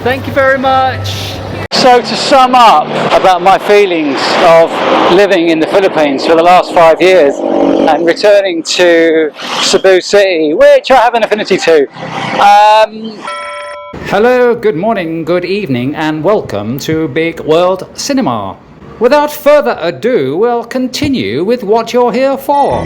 Thank you very much. So to sum up about my feelings of living in the Philippines for the last 5 years and returning to Cebu City, which I have an affinity to. Hello, good morning, good evening, and welcome to Big World Cinema. Without further ado, we'll continue with what you're here for.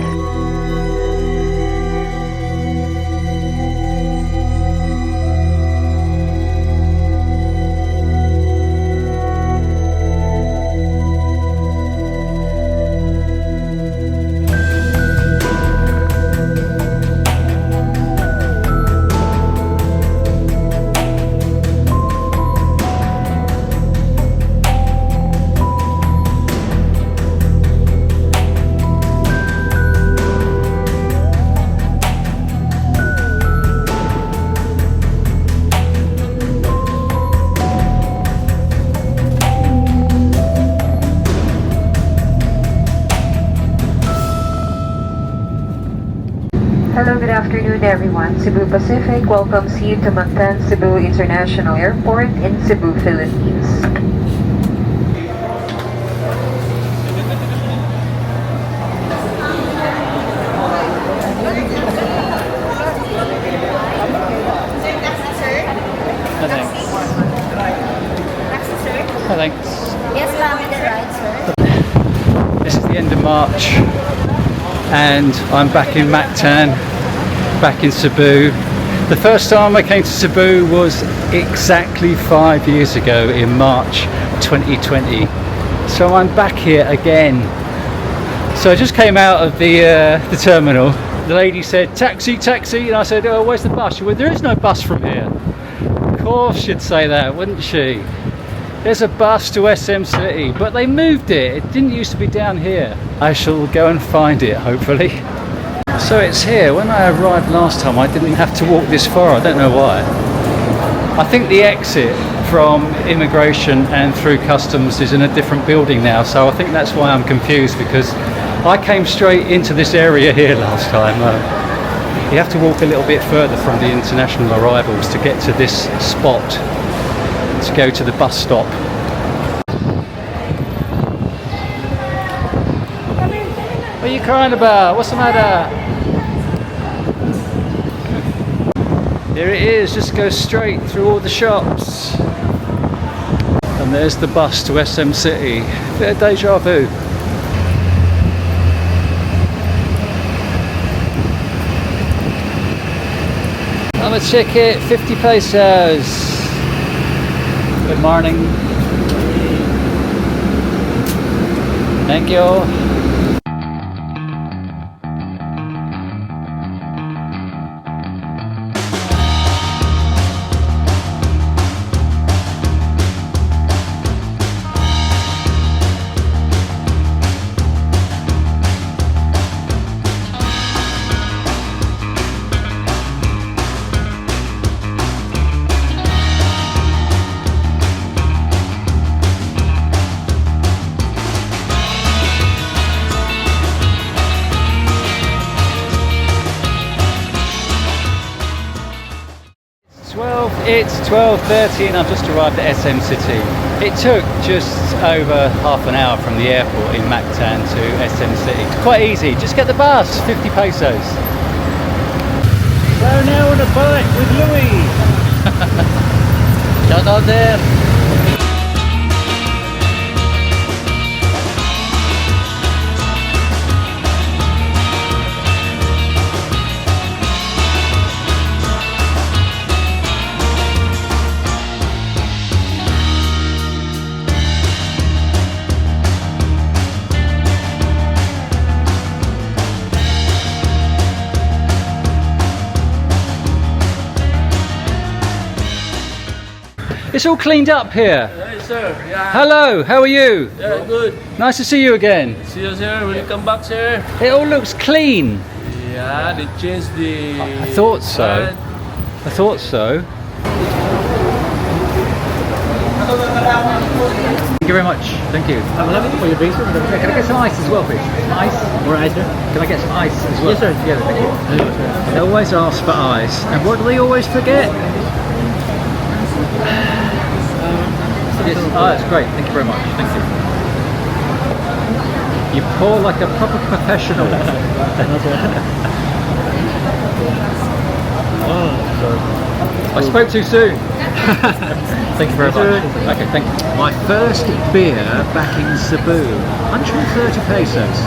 Hello, good afternoon everyone. Cebu Pacific welcomes you to Mactan Cebu International Airport in Cebu, Philippines. Thanks. Yes, ma'am, the right, sir. This is the end of March and I'm back in Mactan, back in Cebu. The first time I came to Cebu was exactly 5 years ago in March 2020. So I'm back here again. So I just came out of the terminal. The lady said, taxi, taxi, and I said, oh, where's the bus? She went, there is no bus from here. Of course she'd say that, wouldn't she? There's a bus to SM City, but they moved it. It didn't used to be down here. I shall go and find it, hopefully. So it's here. When I arrived last time, I didn't have to walk this far. I don't know why. I think the exit from immigration and through customs is in a different building now, so I think that's why I'm confused, because I came straight into this area here last time. You have to walk a little bit further from the international arrivals to get to this spot, to go to the bus stop. What are you crying about? What's the matter? Here it is, just go straight through all the shops. And there's the bus to SM City. Bit of deja vu. On a ticket, 50 pesos. Good morning. Thank you. It's 12:30 and I've just arrived at SM City. It took just over half an hour from the airport in Mactan to SM City. Quite easy, just get the bus, 50 pesos. So now on a bike with Louis. Shout out there. It's all cleaned up here. Yes, sir. Yeah. Hello, how are you? Yeah, good. Nice to see you again. See you, sir. Welcome back, sir. It all looks clean. Yeah, they changed the... I thought so. I thought so. Thank you very much. Thank you. I'm loving for your drink, sir. Can I get some ice as well, please? Some ice? More ice, sir? Can I get some ice as well? Yes, sir. Together, thank you. Hello, sir. They always ask for ice. And what do they always forget? Yes. Oh, that's great. Thank you very much. Thank you. You pour like a proper professional. I spoke too soon. Thank you very much. Okay, thank you. My first beer back in Cebu, 130 pesos.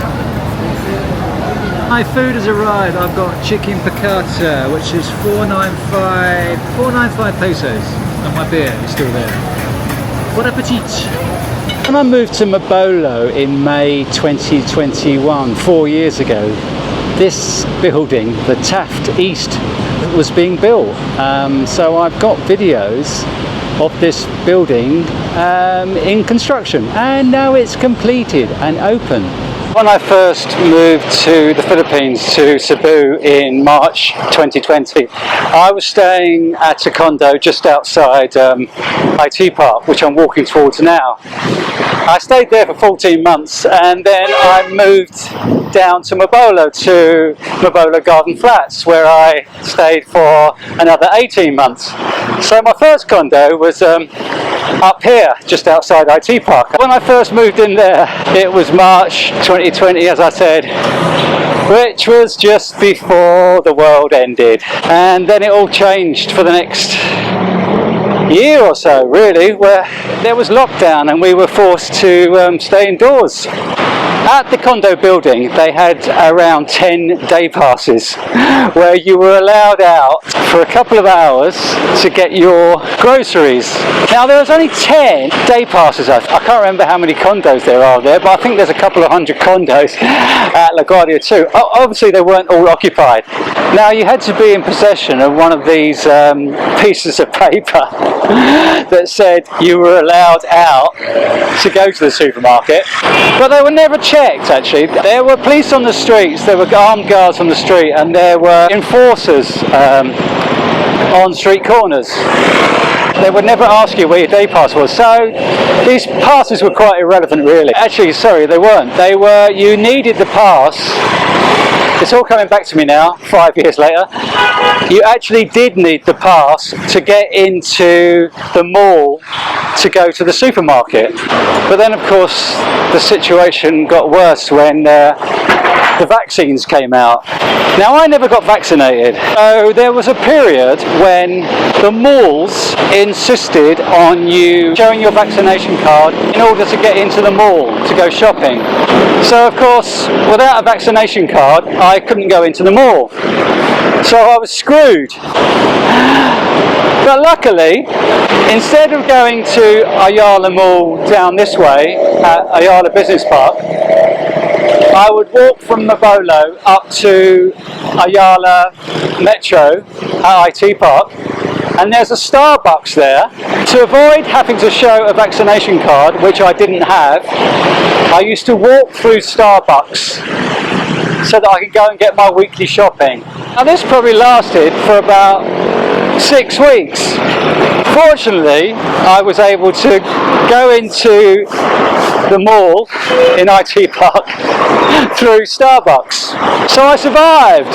My food has arrived. I've got chicken piccata, which is 495 pesos, and my beer is still there. Bon appetit! When I moved to Mabolo in May 2021, 4 years ago, this building, the Taft East, was being built. So I've got videos of this building in construction, and now it's completed and open. When I first moved to the Philippines, to Cebu in March 2020, I was staying at a condo just outside IT Park, which I'm walking towards now. I stayed there for 14 months, and then I moved down to Mabolo Garden Flats, where I stayed for another 18 months. So my first condo was up here, just outside IT Park. When I first moved in there, it was March 2020, as I said, which was just before the world ended. And then it all changed for the next year or so, really, where there was lockdown and we were forced to stay indoors. At the condo building, they had around 10 day passes where you were allowed out for a couple of hours to get your groceries. Now, there was only 10 day passes. I can't remember how many condos there are there, but I think there's a couple of hundred condos at LaGuardia too. Obviously, they weren't all occupied. Now, you had to be in possession of one of these pieces of paper that said you were allowed out to go to the supermarket, but they were never checked. Actually, there were police on the streets, there were armed guards on the street, and there were enforcers on street corners. They would never ask you where your day pass was, so these passes were quite irrelevant, really. Actually, sorry, they weren't. You needed the pass. It's all coming back to me now, 5 years later. You actually did need the pass to get into the mall to go to the supermarket. But then, of course, the situation got worse when the vaccines came out. Now, I never got vaccinated, so there was a period when the malls insisted on you showing your vaccination card in order to get into the mall to go shopping. So, of course, without a vaccination card, I couldn't go into the mall. So I was screwed. But luckily, instead of going to Ayala Mall down this way, at Ayala Business Park, I would walk from Mabolo up to Ayala Metro at IT Park, and there's a Starbucks there. To avoid having to show a vaccination card, which I didn't have, I used to walk through Starbucks so that I could go and get my weekly shopping. Now, this probably lasted for about 6 weeks. Fortunately, I was able to go into the mall in IT Park through Starbucks. So I survived.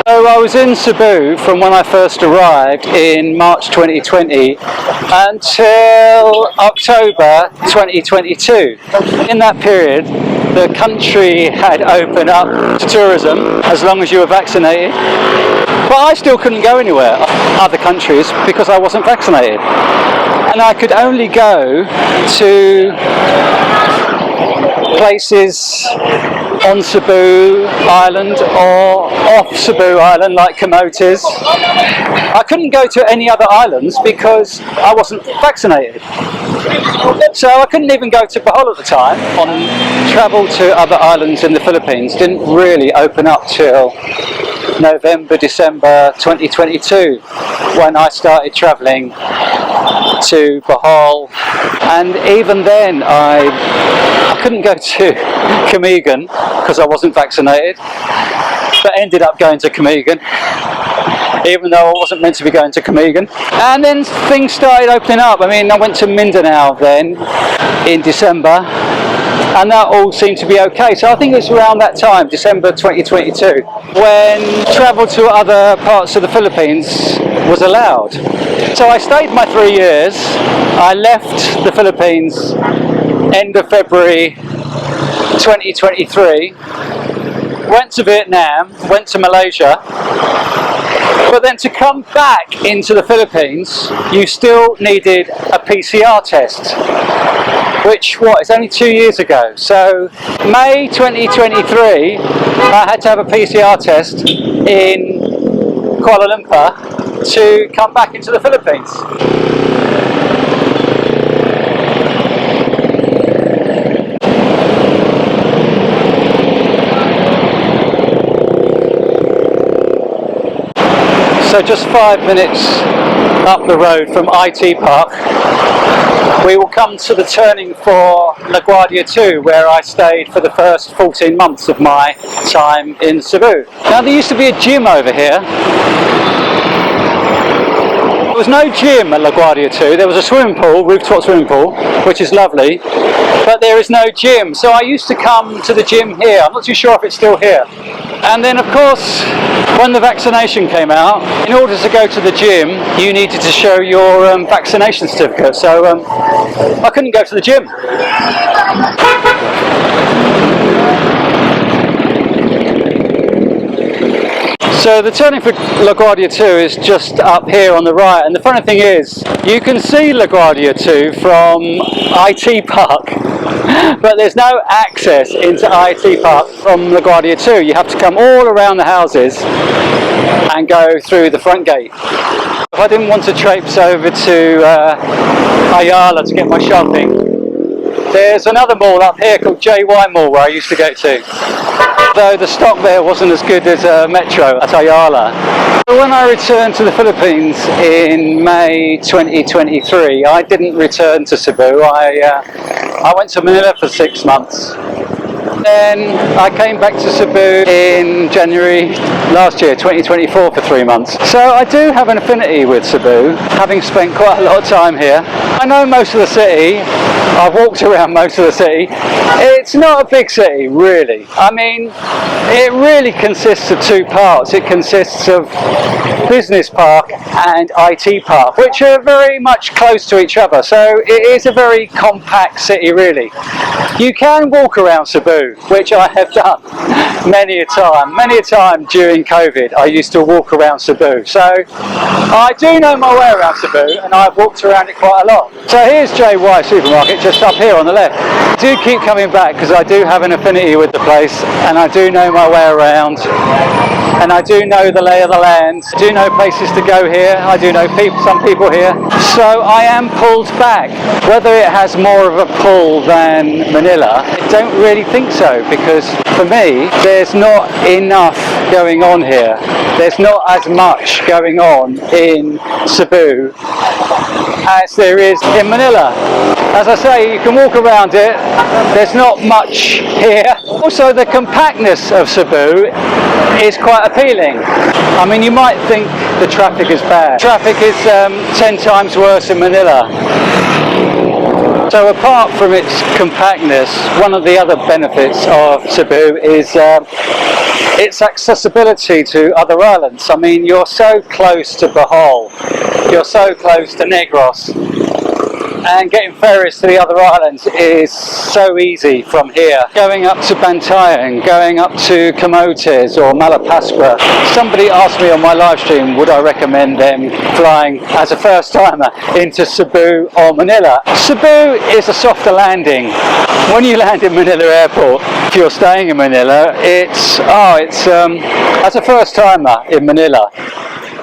So I was in Cebu from when I first arrived in March 2020 until October 2022. In that period, the country had opened up to tourism as long as you were vaccinated. But I still couldn't go anywhere, other countries, because I wasn't vaccinated. And I could only go to places on Cebu Island or off Cebu Island, like Camotes. I couldn't go to any other islands because I wasn't vaccinated. So I couldn't even go to Bohol at the time. Travel to other islands in the Philippines didn't really open up till November, December 2022, when I started travelling to Bohol, and even then I couldn't go to Camiguin because I wasn't vaccinated, but ended up going to Camiguin, even though I wasn't meant to be going to Camiguin. And then things started opening up. I mean, I went to Mindanao then in December, and that all seemed to be okay. So I think it's around that time, December 2022, when travel to other parts of the Philippines was allowed. So I stayed my 3 years. I left the Philippines end of February 2023, went to Vietnam, went to Malaysia, but then to come back into the Philippines you still needed a PCR test, which is only 2 years ago. So May 2023 I had to have a PCR test in Kuala Lumpur to come back into the Philippines. So just 5 minutes up the road from IT Park, we will come to the turning for LaGuardia 2, where I stayed for the first 14 months of my time in Cebu. Now there used to be a gym over here. There was no gym at LaGuardia 2, there was a swimming pool, rooftop swimming pool, which is lovely, but there is no gym. So I used to come to the gym here. I'm not too sure if it's still here. And then of course, when the vaccination came out, in order to go to the gym, you needed to show your vaccination certificate. So I couldn't go to the gym. So the turning for LaGuardia 2 is just up here on the right, and the funny thing is, you can see LaGuardia 2 from IT Park, but there's no access into IT Park from LaGuardia 2. You have to come all around the houses and go through the front gate. If I didn't want to traipse over to Ayala to get my shopping, there's another mall up here called JY Mall where I used to go to, though the stock there wasn't as good as Metro at Ayala. So when I returned to the Philippines in May 2023, I didn't return to Cebu. I went to Manila for 6 months. Then I came back to Cebu in January last year, 2024, for 3 months. So I do have an affinity with Cebu, having spent quite a lot of time here. I know most of the city. I've walked around most of the city. It's not a big city, really. I mean, it really consists of 2 parts. It consists of Business Park and IT Park, which are very much close to each other. So it is a very compact city, really. You can walk around Cebu, which I have done many a time. Many a time during COVID, I used to walk around Cebu. So I do know my way around Cebu, and I've walked around it quite a lot. So here's JY Supermarket, just up here on the left. I do keep coming back because I do have an affinity with the place, and I do know my way around, and I do know the lay of the land. I do know places to go here. I do know some people here. So I am pulled back. Whether it has more of a pull than Manila, I don't really think so, because for me, there's not enough going on here. There's not as much going on in Cebu as there is in Manila. As I say, you can walk around it. There's not much here. Also, the compactness of Cebu is quite appealing. I mean, you might think the traffic is bad. Traffic is 10 times worse in Manila. So apart from its compactness, one of the other benefits of Cebu is its accessibility to other islands. I mean, you're so close to Bohol, you're so close to Negros, and getting ferries to the other islands is so easy from here. Going up to Bantayan, going up to Camotes or Malapaspra. Somebody asked me on my live stream, would I recommend them flying as a first timer into Cebu or Manila? Cebu is a softer landing. When you land in Manila Airport, if you're staying in Manila, it's as a first timer in Manila,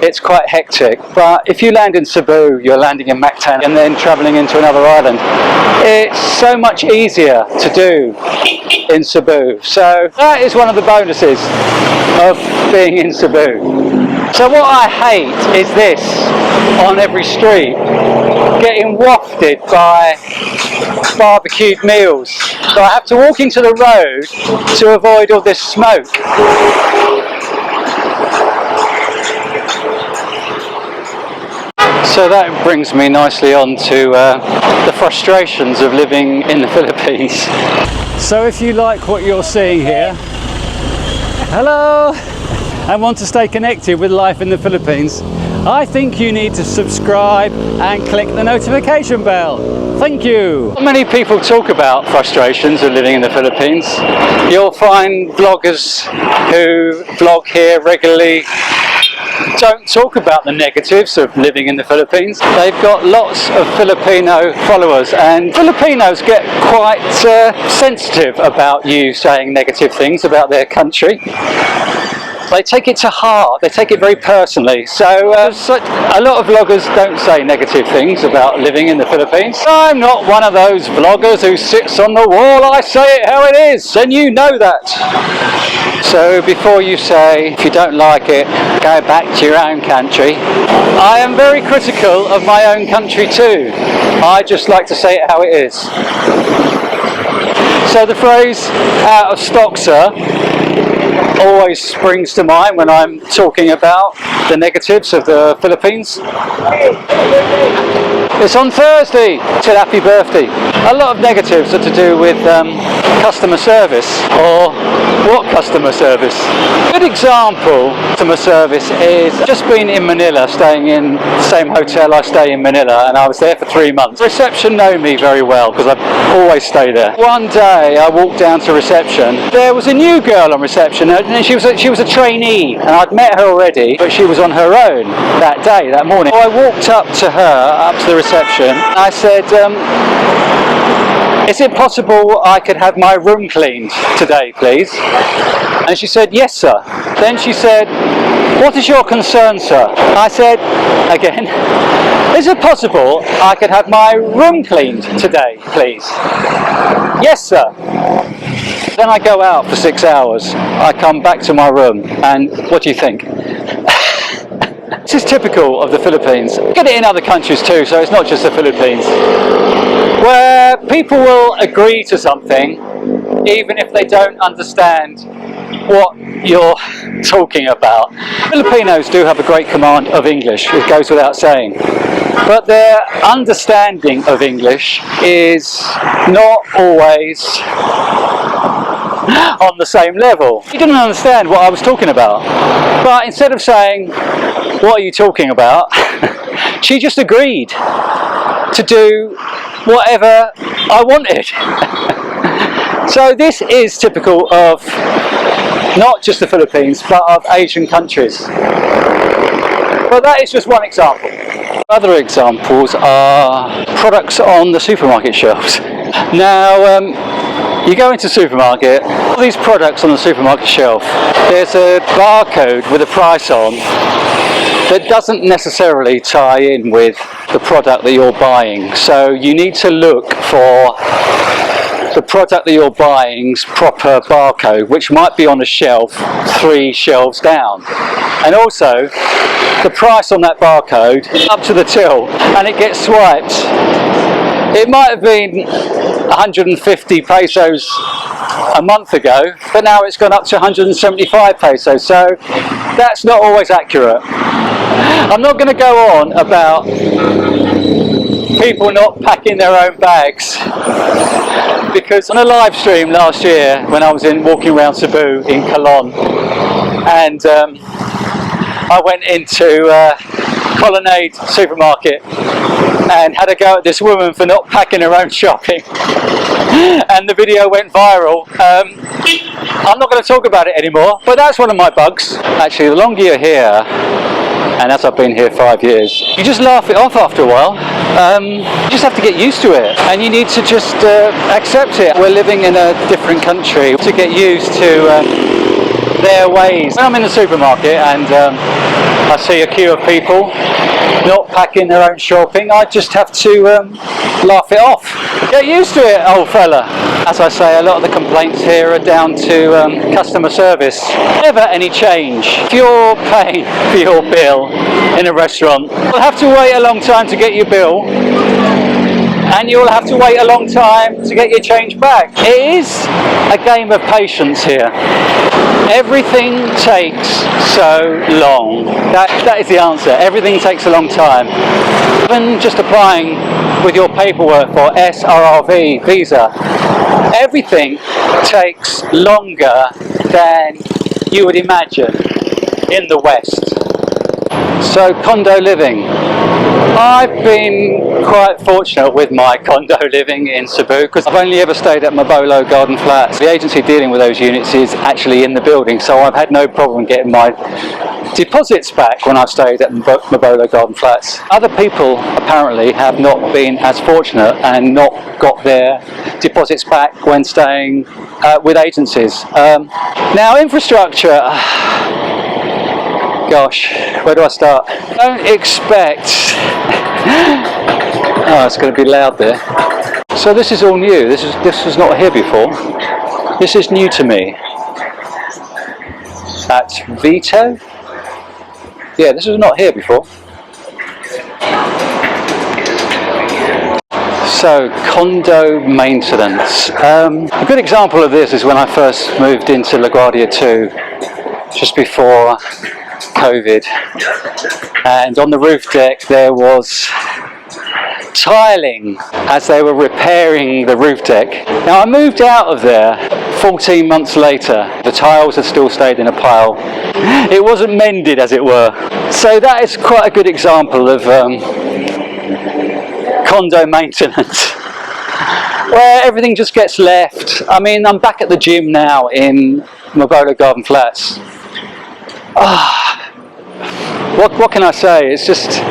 it's quite hectic. But if you land in Cebu, you're landing in Mactan and then travelling into another island. It's so much easier to do in Cebu. So that is one of the bonuses of being in Cebu. So what I hate is this on every street, getting wafted by barbecued meals. So I have to walk into the road to avoid all this smoke. So that brings me nicely on to the frustrations of living in the Philippines. So if you like what you're seeing here, hello, and want to stay connected with life in the Philippines, I think you need to subscribe and click the notification bell. Thank you. Many people talk about frustrations of living in the Philippines. You'll find vloggers who vlog here regularly don't talk about the negatives of living in the Philippines. They've got lots of Filipino followers, and Filipinos get quite sensitive about you saying negative things about their country. They take it to heart, they take it very personally. So a lot of vloggers don't say negative things about living in the Philippines. I'm not one of those vloggers who sits on the wall. I say it how it is, and you know that. So before you say, if you don't like it, go back to your own country. I am very critical of my own country too. I just like to say it how it is. So the phrase, out of stock, sir, always springs to mind when I'm talking about the negatives of the Philippines. It's on Thursday. Said happy birthday. A lot of negatives are to do with customer service, or what customer service? A good example of customer service is just been in Manila, staying in the same hotel I stay in Manila, and I was there for 3 months. Reception know me very well because I always stay there. One day I walked down to reception. There was a new girl on reception, and she was a trainee, and I'd met her already, but she was on her own that day, that morning. So I walked up to her, up to the reception, and I said, is it possible I could have my room cleaned today, please? And she said, yes, sir. Then she said, what is your concern, sir? I said, again, is it possible I could have my room cleaned today, please? Yes, sir. Then I go out for 6 hours. I come back to my room, and what do you think? This is typical of the Philippines. You get it in other countries too, so it's not just the Philippines, where people will agree to something even if they don't understand what you're talking about. Filipinos do have a great command of English, it goes without saying, but their understanding of English is not always on the same level. She didn't understand what I was talking about, but instead of saying, what are you talking about, she just agreed to do whatever I wanted. So this is typical of not just the Philippines, but of Asian countries. But that is just one example. Other examples are products on the supermarket shelves. Now, you go into a supermarket, all these products on the supermarket shelf, there's a barcode with a price on that doesn't necessarily tie in with the product that you're buying. So you need to look for the product that you're buying's proper barcode, which might be on a shelf 3 shelves down. And also, the price on that barcode up to the till, and it gets swiped. It might have been 150 pesos a month ago, but now it's gone up to 175 pesos, so that's not always accurate. I'm not going to go on about people not packing their own bags, because on a live stream last year when I was walking around Cebu in Colon, and I went into Colonnade supermarket and had a go at this woman for not packing her own shopping, and the video went viral. I'm not going to talk about it anymore, but that's one of my bugs. Actually, the longer you're here, and as I've been here 5 years, you just laugh it off after a while. You just have to get used to it, and you need to just accept it. We're living in a different country, to get used to their ways. When I'm in the supermarket and I see a queue of people not packing their own shopping, I just have to laugh it off. Get used to it, old fella. As I say, a lot of the complaints here are down to customer service. Never any change. If you're paying for your bill in a restaurant, you'll have to wait a long time to get your bill, and you'll have to wait a long time to get your change back. It is a game of patience here. Everything takes so long. That is the answer. Everything takes a long time. Even just applying with your paperwork for SRRV visa, everything takes longer than you would imagine in the West. So condo living. I've been quite fortunate with my condo living in Cebu because I've only ever stayed at Mabolo Garden Flats. The agency dealing with those units is actually in the building, so I've had no problem getting my deposits back when I've stayed at Mabolo Garden Flats. Other people apparently have not been as fortunate and not got their deposits back when staying with agencies. Now, infrastructure. Gosh, where do I start? Don't expect... Oh, it's going to be loud there. So this is all new. This was not here before. This is new to me. At Vito? Yeah, this was not here before. So, condo maintenance. A good example of this is when I first moved into LaGuardia 2, just before COVID, and on the roof deck there was tiling as they were repairing the roof deck. Now I moved out of there 14 months later. The tiles had still stayed in a pile. It wasn't mended, as it were. So that is quite a good example of condo maintenance, where everything just gets left. I mean, I'm back at the gym now in Mabolo Garden Flats. What can I say? It's just,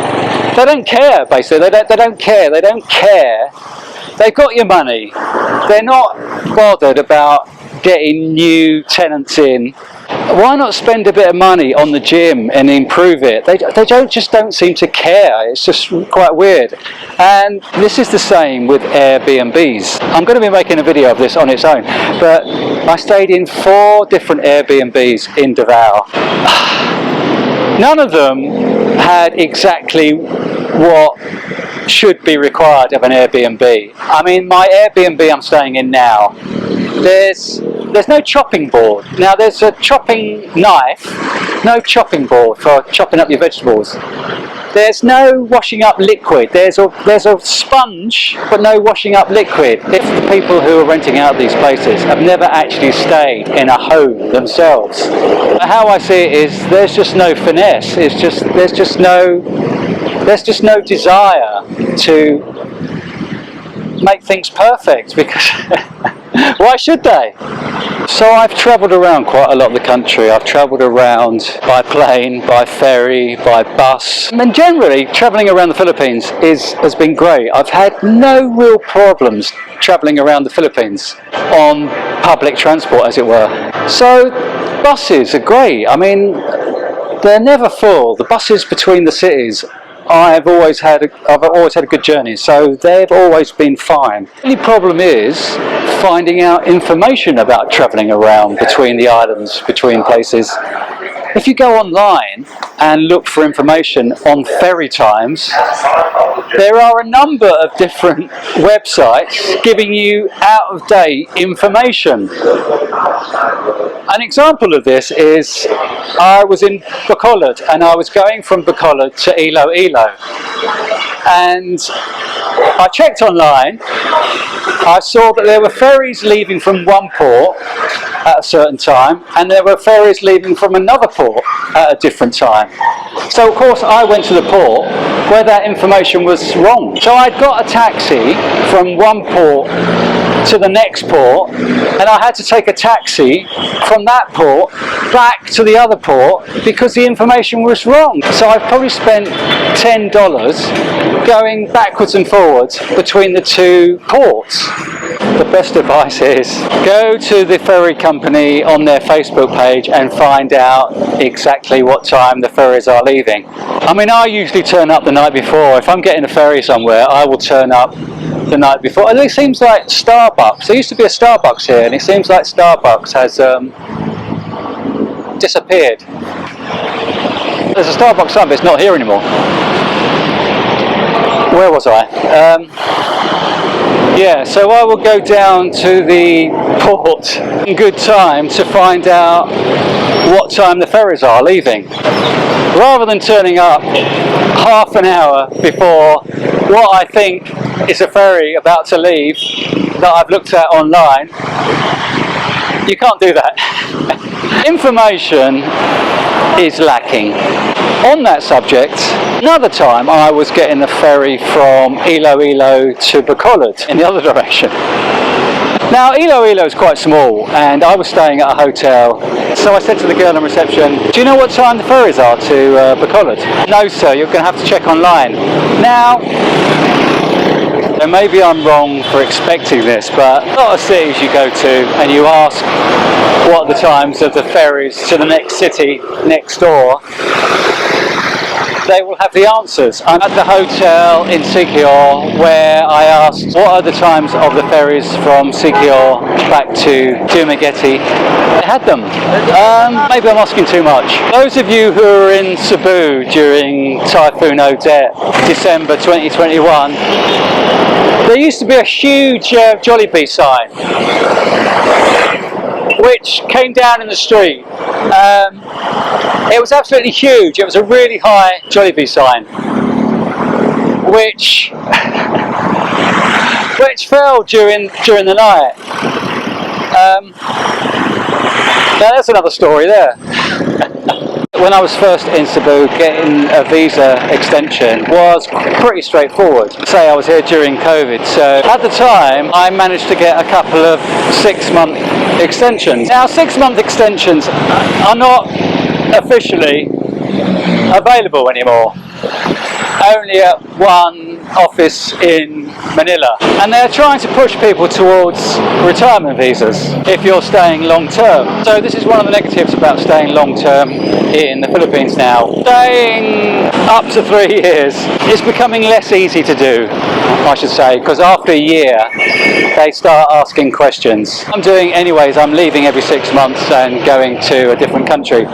they don't care, basically. They don't care. They don't care. They've got your money. They're not bothered about getting new tenants in. Why not spend a bit of money on the gym and improve it? They just don't seem to care. It's just quite weird. And this is the same with Airbnbs. I'm going to be making a video of this on its own, but I stayed in 4 different Airbnbs in Davao. None of them had exactly what should be required of an Airbnb. I mean, my Airbnb I'm staying in now, there's no chopping board. Now there's a chopping knife, no chopping board for chopping up your vegetables. There's no washing up liquid. There's a sponge, but no washing up liquid. If the people who are renting out these places have never actually stayed in a home themselves, how I see it is there's just no finesse. There's just no desire to make things perfect, because why should they? So I've travelled around quite a lot of the country. I've travelled around by plane, by ferry, by bus, and generally travelling around the Philippines has been great. I've had no real problems travelling around the Philippines on public transport, as it were. So buses are great. I mean, they're never full. The buses between the cities, I've always had a good journey, so they've always been fine. The only problem is finding out information about travelling around between the islands, between places. If you go online and look for information on ferry times, there are a number of different websites giving you out-of-date information. An example of this is, I was in Bacolod and I was going from Bacolod to Iloilo, and I checked online. I saw that there were ferries leaving from one port at a certain time, and there were ferries leaving from another port at a different time. So of course I went to the port where that information was wrong. So I'd got a taxi from one port to the next port, and I had to take a taxi from that port back to the other port because the information was wrong. So I've probably spent $10 going backwards and forwards between the 2 ports. The best advice is go to the ferry company on their Facebook page and find out exactly what time the ferries are leaving. I mean, I usually turn up the night before. If I'm getting a ferry somewhere, I will turn up the night before. And it seems like Starbucks, there used to be a Starbucks here, and it seems like Starbucks has disappeared. There's a Starbucks sign, but it's not here anymore. Where was I? Yeah, so I will go down to the port in good time to find out what time the ferries are leaving, rather than turning up half an hour before what I think is a ferry about to leave that I've looked at online. You can't do that. Information is lacking. On that subject, another time I was getting the ferry from Iloilo to Bacolod in the other direction. Now Iloilo is quite small and I was staying at a hotel, so I said to the girl in reception, do you know what time the ferries are to Bacolod? No sir, you're going to have to check online. Now, maybe I'm wrong for expecting this, but a lot of cities you go to and you ask what are the times of the ferries to the next city next door, they will have the answers. I'm at the hotel in Sikihor where I asked what are the times of the ferries from Sikihor back to Dumaguete. They had them. Maybe I'm asking too much. Those of you who were in Cebu during Typhoon Odette, December 2021, there used to be a huge Jollibee sign which came down in the street. It was absolutely huge. It was a really high Jollibee sign, which fell during the night. Now that's another story there. When I was first in Cebu, getting a visa extension was pretty straightforward. Say I was here during COVID, so at the time I managed to get a couple of 6-month extensions. Now 6-month extensions are not officially available anymore, only at one office in Manila, and they're trying to push people towards retirement visas if you're staying long term. So this is one of the negatives about staying long term in the Philippines now. Staying up to 3 years is becoming less easy to do, I should say, because after a year they start asking questions. I'm doing anyways, I'm leaving every 6 months and going to a different country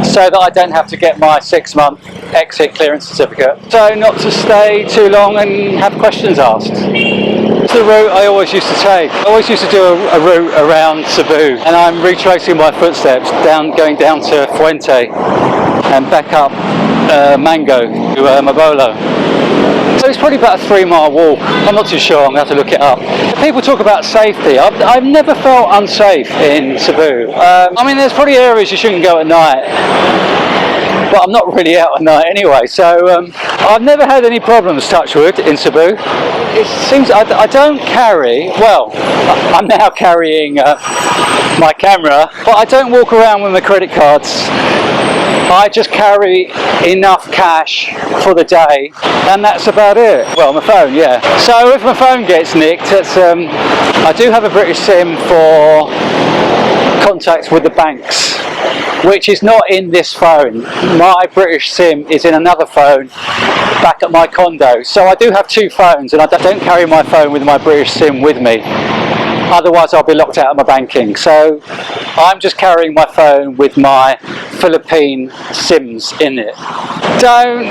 so that I don't have to get my 6-month exit clearance certificate, so not to stay too long and have questions asked. It's the route I always used to take. I always used to do a route around Cebu, and I'm retracing my footsteps going down to Fuente and back up Mango to Mabolo. So it's probably about a 3-mile walk. I'm not too sure, I'm going to have to look it up. People talk about safety. I've never felt unsafe in Cebu. I mean, there's probably areas you shouldn't go at night, but I'm not really out at night anyway, so I've never had any problems, touch wood, in Cebu. It seems I don't carry, well, I'm now carrying my camera, but I don't walk around with my credit cards. I just carry enough cash for the day, and that's about it. Well, my phone, yeah. So if my phone gets nicked, it's, I do have a British SIM for contacts with the banks, which is not in this phone. My British SIM is in another phone back at my condo. So I do have 2 phones, and I don't carry my phone with my British SIM with me. Otherwise I'll be locked out of my banking. So I'm just carrying my phone with my Philippine SIMs in it. Don't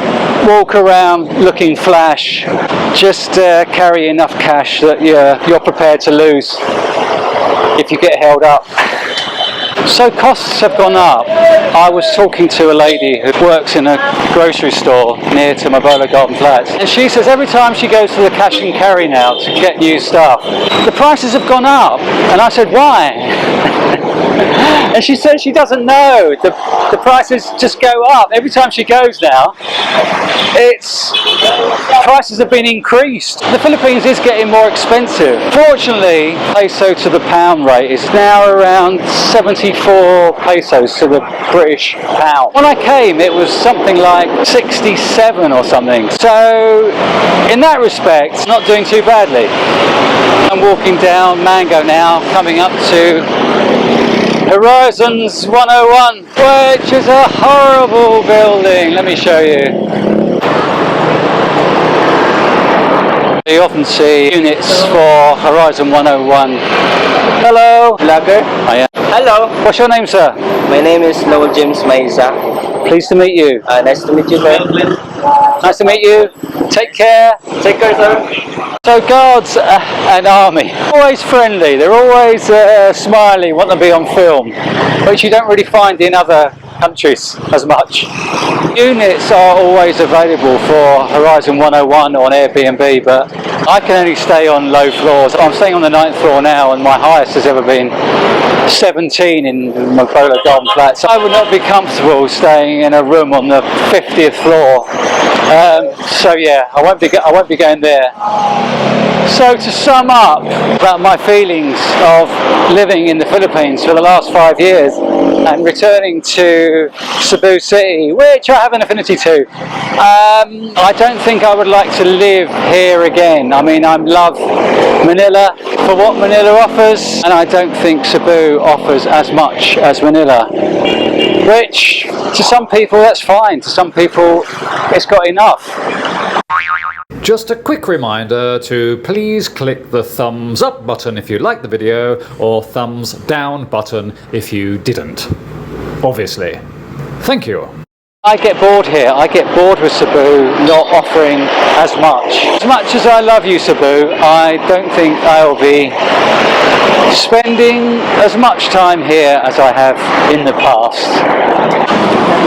walk around looking flash. Just carry enough cash that you're prepared to lose if you get held up. So costs have gone up. I was talking to a lady who works in a grocery store near to Mabolo Garden Flats, and she says every time she goes to the cash and carry now to get new stuff, the prices have gone up. And I said, why? And she said she doesn't know. The prices just go up. Every time she goes now, prices have been increased. The Philippines is getting more expensive. Fortunately, peso to the pound rate is now around 74 pesos to the British pound. When I came, it was something like 67 or something. So, in that respect, not doing too badly. I'm walking down Mango now, coming up to Horizons 101, which is a horrible building. Let me show you. You often see units for Horizon 101. Hello, vlogger. Hiya. Hello, What's your name, sir? my name is Noel James Maiza. Pleased to meet you. Nice to meet you, sir. Nice to meet you. Take care. Take care, sir. So guards and army, always friendly. They're always smiley, want to be on film, which you don't really find in other countries as much. Units are always available for Horizon 101 on Airbnb, but I can only stay on low floors. I'm staying on the 9th floor now, and my highest has ever been 17 in Mopola Garden Flats. I would not be comfortable staying in a room on the 50th floor. So yeah, I won't be going there. So to sum up about my feelings of living in the Philippines for the last 5 years and returning to Cebu City, which I have an affinity to, I don't think I would like to live here again. I mean, I love Manila for what Manila offers, and I don't think Cebu offers as much as Manila, which to some people that's fine, to some people it's got enough. Just a quick reminder to please click the thumbs up button if you liked the video, or thumbs down button if you didn't. Obviously. Thank you. I get bored here. I get bored with Cebu not offering as much. As much as I love you, Cebu, I don't think I'll be spending as much time here as I have in the past.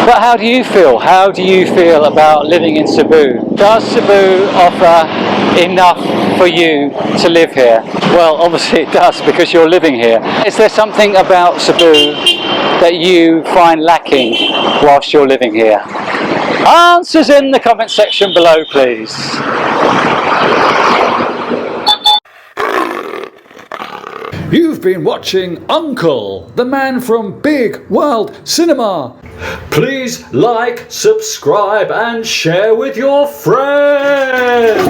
But how do you feel? How do you feel about living in Cebu? Does Cebu offer enough for you to live here? Well, obviously it does, because you're living here. Is there something about Cebu that you find lacking whilst you're living here? Answers in the comment section below, please. You've been watching Uncle, the man from Big World Cinema. Please like, subscribe and share with your friends.